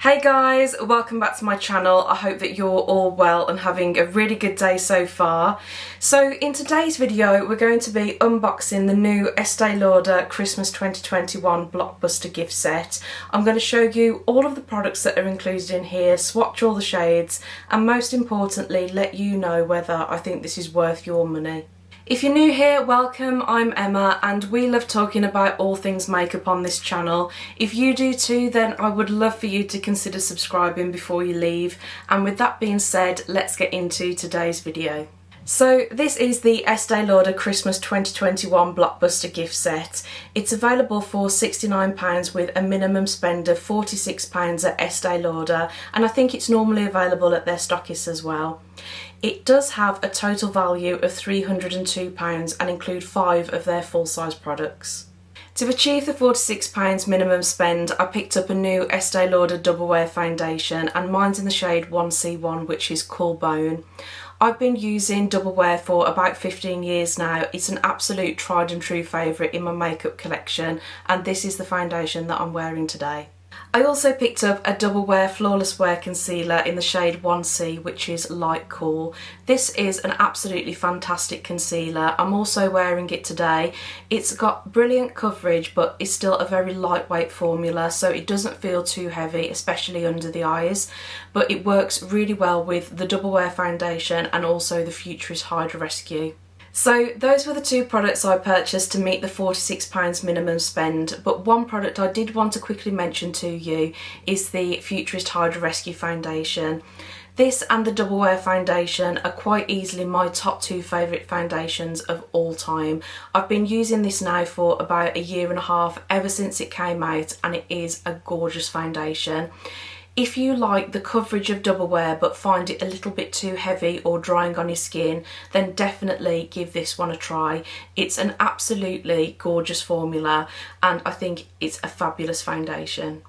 Hey guys, welcome back to my channel. I hope that you're all well and having a really good day so far. So in today's video we're going to be unboxing the new Estee Lauder Christmas 2021 Blockbuster gift set. I'm going to show you all of the products that are included in here, swatch all the shades, and most importantly let you know whether I think this is worth your money. If you're new here, welcome, I'm Emma and we love talking about all things makeup on this channel. If you do too, then I would love for you to consider subscribing before you leave. And with that being said, let's get into today's video. So this is the Estee Lauder Christmas 2021 Blockbuster gift set. It's available for £69 with a minimum spend of £46 at Estee Lauder, and I think it's normally available at their stockists as well. It does have a total value of £302 and include 5 of their full-size products. To achieve the £46 minimum spend, I picked up a new Estee Lauder Double Wear foundation, and mine's in the shade 1C1, which is Cool Bone. I've been using Double Wear for about 15 years now. It's an absolute tried and true favourite in my makeup collection, and this is the foundation that I'm wearing today. I also picked up a Double Wear Flawless Wear Concealer in the shade 1C, which is Light Cool. This is an absolutely fantastic concealer. I'm also wearing it today. It's got brilliant coverage, but it's still a very lightweight formula, so it doesn't feel too heavy, especially under the eyes. But it works really well with the Double Wear foundation and also the Futurist Hydra Rescue. So those were the two products I purchased to meet the £46 minimum spend, but one product I did want to quickly mention to you is the Futurist Hydra Rescue foundation. This and the Double Wear foundation are quite easily my top 2 favourite foundations of all time. I've been using this now for about a year and a half, ever since it came out, and it is a gorgeous foundation. If you like the coverage of Double Wear but find it a little bit too heavy or drying on your skin, then definitely give this one a try. It's an absolutely gorgeous formula and I think it's a fabulous foundation.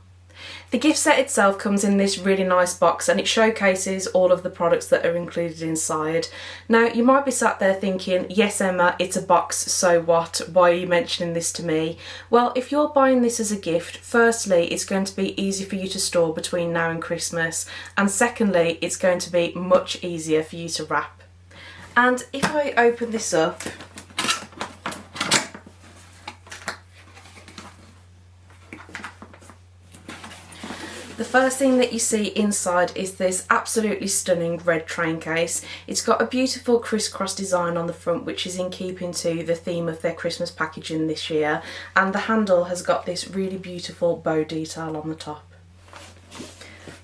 The gift set itself comes in this really nice box and it showcases all of the products that are included inside. Now you might be sat there thinking, yes Emma, it's a box, so what? Why are you mentioning this to me? Well, if you're buying this as a gift, firstly it's going to be easy for you to store between now and Christmas, and secondly it's going to be much easier for you to wrap. And if I open this up, the first thing that you see inside is this absolutely stunning red train case. It's got a beautiful crisscross design on the front, which is in keeping to the theme of their Christmas packaging this year, and the handle has got this really beautiful bow detail on the top.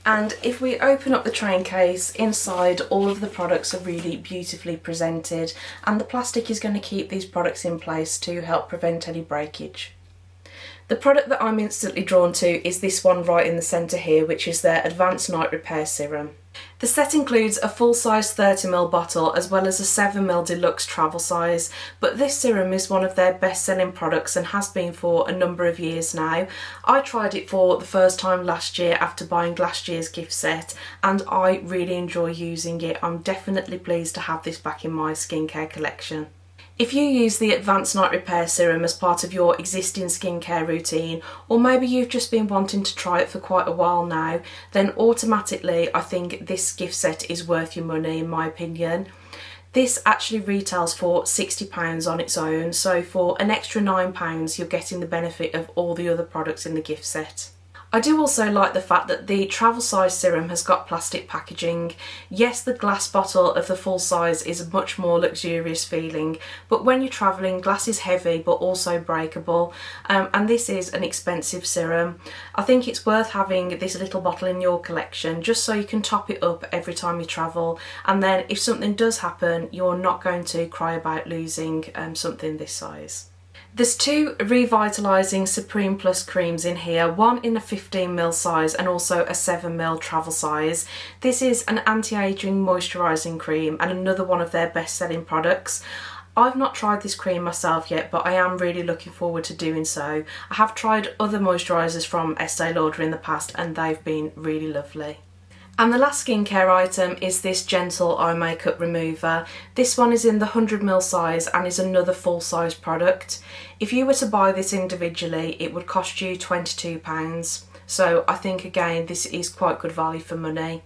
And if we open up the train case, inside all of the products are really beautifully presented, and the plastic is going to keep these products in place to help prevent any breakage. The product that I'm instantly drawn to is this one right in the centre here, which is their Advanced Night Repair Serum. The set includes a full-size 30ml bottle as well as a 7ml deluxe travel size, but this serum is one of their best-selling products and has been for a number of years now. I tried it for the first time last year after buying last year's gift set, and I really enjoy using it. I'm definitely pleased to have this back in my skincare collection. If you use the Advanced Night Repair Serum as part of your existing skincare routine, or maybe you've just been wanting to try it for quite a while now, then automatically I think this gift set is worth your money in my opinion. This actually retails for £60 on its own, so for an extra £9 you're getting the benefit of all the other products in the gift set. I do also like the fact that the travel size serum has got plastic packaging. Yes, the glass bottle of the full size is a much more luxurious feeling, but when you're travelling, glass is heavy but also breakable, and this is an expensive serum. I think it's worth having this little bottle in your collection just so you can top it up every time you travel, and then if something does happen you're not going to cry about losing something this size. There's 2 Revitalizing Supreme Plus creams in here, one in a 15ml size and also a 7ml travel size. This is an anti-aging moisturising cream and another one of their best-selling products. I've not tried this cream myself yet, but I am really looking forward to doing so. I have tried other moisturisers from Estee Lauder in the past and they've been really lovely. And the last skincare item is this gentle eye makeup remover. This one is in the 100ml size and is another full size product. If you were to buy this individually, it would cost you £22. so I think again this is quite good value for money.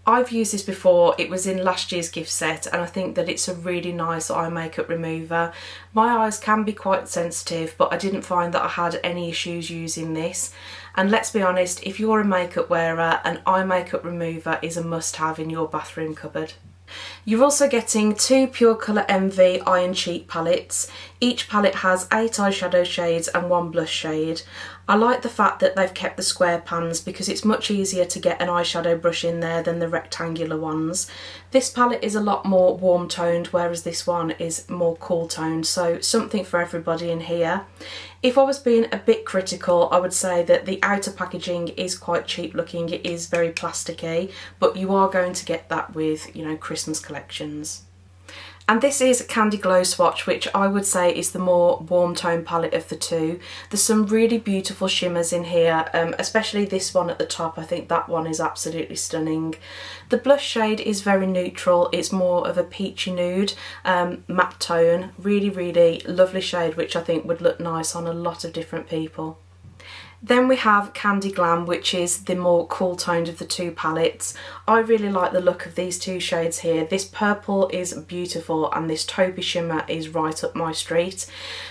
I've used this before, it was in last year's gift set, and I think that it's a really nice eye makeup remover. My eyes can be quite sensitive, but I didn't find that I had any issues using this. And let's be honest, if you're a makeup wearer, an eye makeup remover is a must-have in your bathroom cupboard. You're also getting 2 Pure Colour Envy Eye and Cheek palettes. Each palette has 8 eyeshadow shades and 1 blush shade. I like the fact that they've kept the square pans because it's much easier to get an eyeshadow brush in there than the rectangular ones. This palette is a lot more warm toned, whereas this one is more cool toned, so something for everybody in here. If I was being a bit critical, I would say that the outer packaging is quite cheap looking. It is very plasticky, but you are going to get that with, you know, Christmas collections. And this is Candy Glow Swatch, which I would say is the more warm tone palette of the two. There's some really beautiful shimmers in here, especially this one at the top. I think that one is absolutely stunning. The blush shade is very neutral. It's more of a peachy nude, matte tone. Really, really lovely shade, which I think would look nice on a lot of different people. Then we have Candy Glam, which is the more cool toned of the two palettes. I really like the look of these two shades here. This purple is beautiful and this taupey shimmer is right up my street.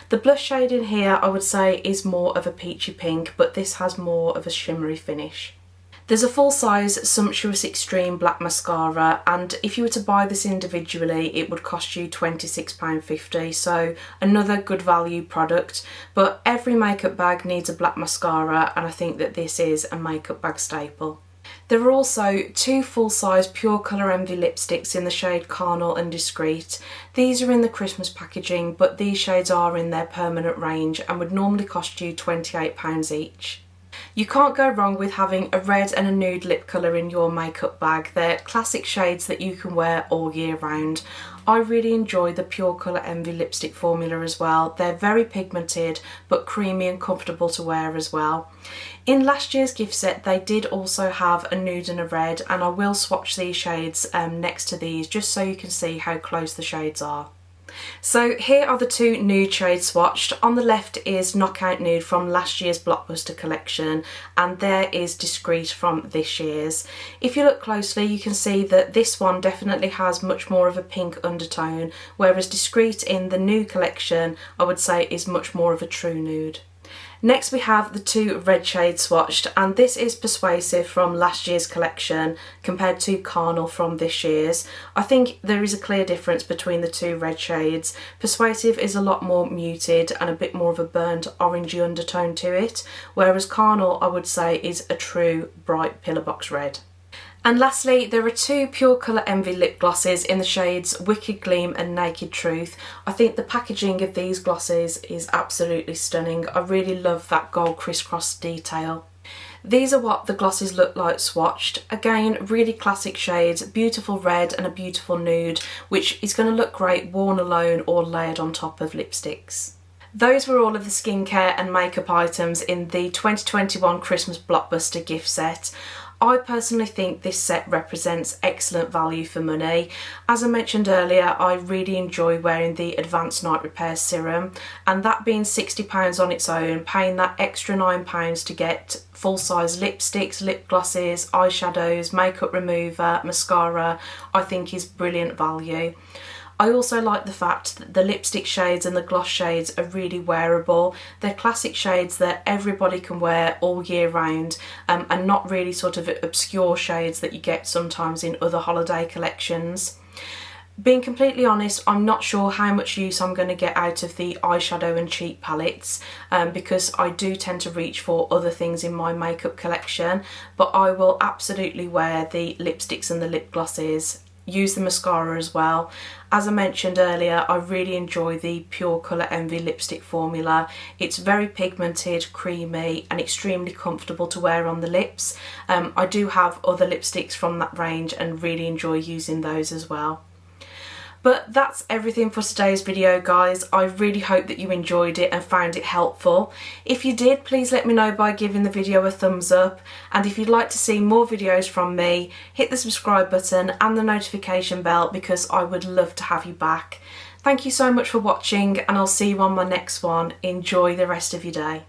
The blush shade in here I would say is more of a peachy pink, but this has more of a shimmery finish. There's a full-size Sumptuous Extreme black mascara, and if you were to buy this individually it would cost you £26.50, so another good value product. But every makeup bag needs a black mascara, and I think that this is a makeup bag staple. There are also 2 full-size Pure Colour Envy lipsticks in the shade Carnal and Discreet. These are in the Christmas packaging, but these shades are in their permanent range and would normally cost you £28 each. You can't go wrong with having a red and a nude lip colour in your makeup bag. They're classic shades that you can wear all year round. I really enjoy the Pure Colour Envy lipstick formula as well. They're very pigmented but creamy and comfortable to wear as well. In last year's gift set they did also have a nude and a red, and I will swatch these shades next to these just so you can see how close the shades are. So here are the 2 nude shades swatched. On the left is Knockout Nude from last year's Blockbuster collection, and there is Discreet from this year's. If you look closely you can see that this one definitely has much more of a pink undertone, whereas Discreet in the new collection I would say is much more of a true nude. Next we have the 2 red shades swatched, and this is Persuasive from last year's collection compared to Carnal from this year's. I think there is a clear difference between the 2 red shades. Persuasive is a lot more muted and a bit more of a burnt orangey undertone to it, whereas Carnal I would say is a true bright pillar box red. And lastly, there are 2 Pure Colour Envy lip glosses in the shades Wicked Gleam and Naked Truth. I think the packaging of these glosses is absolutely stunning. I really love that gold crisscross detail. These are what the glosses look like swatched. Again, really classic shades, beautiful red and a beautiful nude, which is going to look great worn alone or layered on top of lipsticks. Those were all of the skincare and makeup items in the 2021 Christmas Blockbuster gift set. I personally think this set represents excellent value for money. As I mentioned earlier, I really enjoy wearing the Advanced Night Repair Serum, and that being £60 on its own, paying that extra £9 to get full-size lipsticks, lip glosses, eyeshadows, makeup remover, mascara, I think is brilliant value. I also like the fact that the lipstick shades and the gloss shades are really wearable. They're classic shades that everybody can wear all year round, and not really sort of obscure shades that you get sometimes in other holiday collections. Being completely honest, I'm not sure how much use I'm going to get out of the eyeshadow and cheek palettes, because I do tend to reach for other things in my makeup collection, but I will absolutely wear the lipsticks and the lip glosses. Use the mascara as well. As I mentioned earlier, I really enjoy the Pure Colour Envy lipstick formula. It's very pigmented, creamy and extremely comfortable to wear on the lips. I do have other lipsticks from that range and really enjoy using those as well. But that's everything for today's video, guys. I really hope that you enjoyed it and found it helpful. If you did, please let me know by giving the video a thumbs up, and if you'd like to see more videos from me, hit the subscribe button and the notification bell because I would love to have you back. Thank you so much for watching, and I'll see you on my next one. Enjoy the rest of your day.